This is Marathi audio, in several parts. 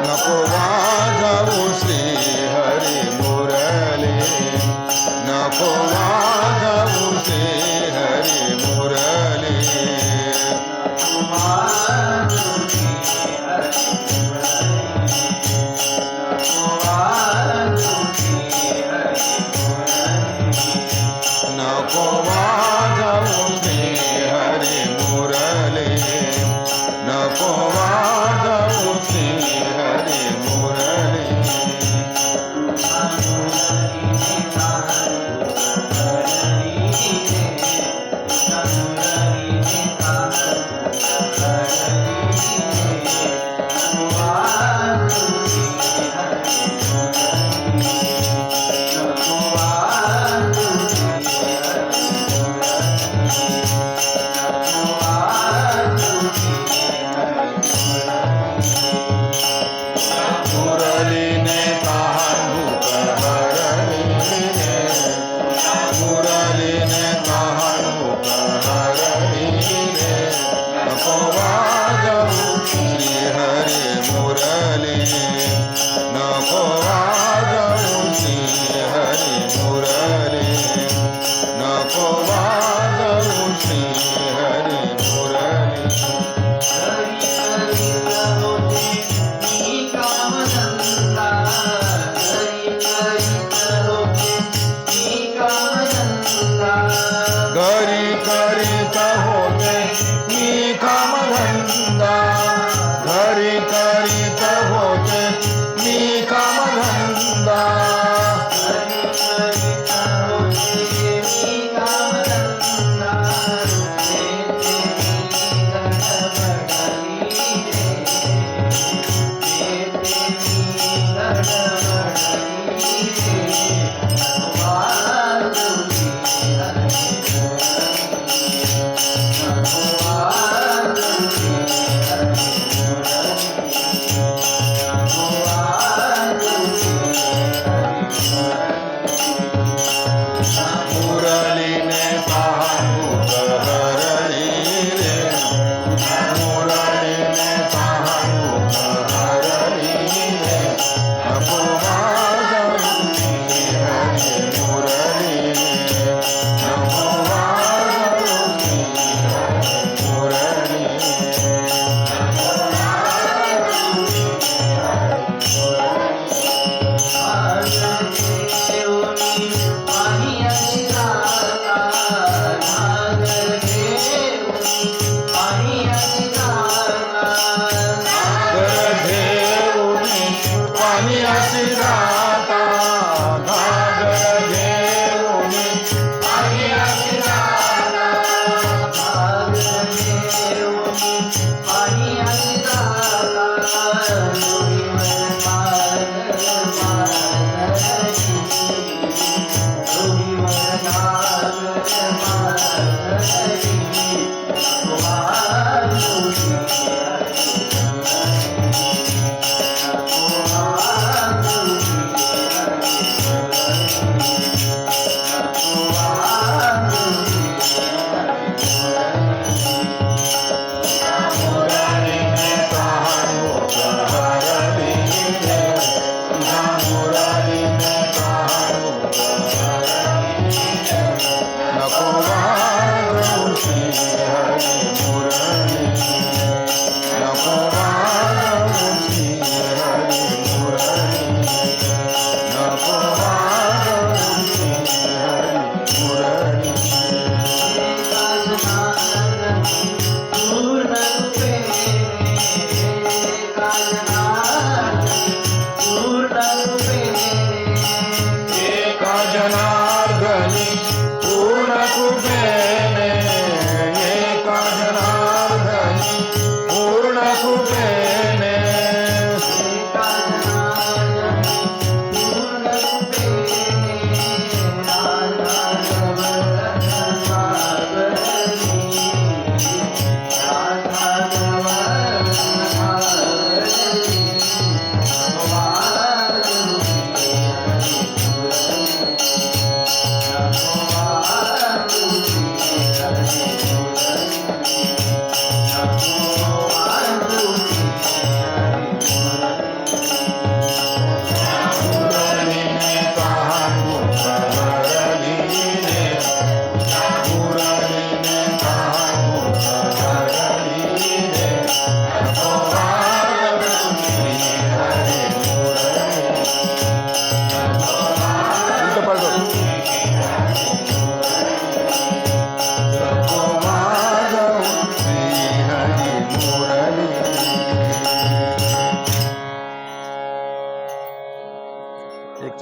नको वाजवू श्री हरी मुरली, नको वाजवू श्री हरी मुरली. नको वाजवू श्री हरी मुरली, नको वाजवू श्री हरी मुरली. मुरलीने तहानभूक हरलीने, मुरलीने तहानभूक हरलीने. नको वाजवू श्री हरी मुरली, नको वाजवू श्री हरी मुरली, नको वाजवू श्री हरी मुरली. घरी करीत होते मी कामधंदा, घरी करीत होते मी कामधंदा.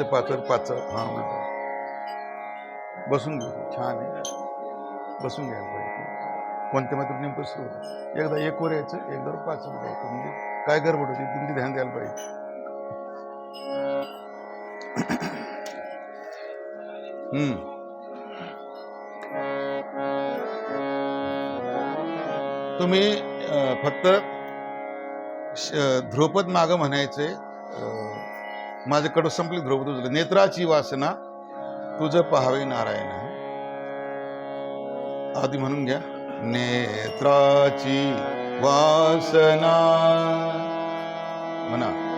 पाच पाच पाच हा उलट बसून घेऊ छान आहे बसून घ्यायला पाहिजे कोणत्या मात्र नेमकं सुरू होतं एकदा एक वर यायचं एकदा 5 वर यायचं म्हणजे काय गडबड होती तुमची ध्यान द्यायला पाहिजे तुम्ही फक्त ध्रुपद माग म्हणायचे माझं कडू संपली ध्रुपद उजलं नेत्राची वासना तुझं पहावे नारायण आधी म्हणून घ्या नेत्राची वासना म्हणा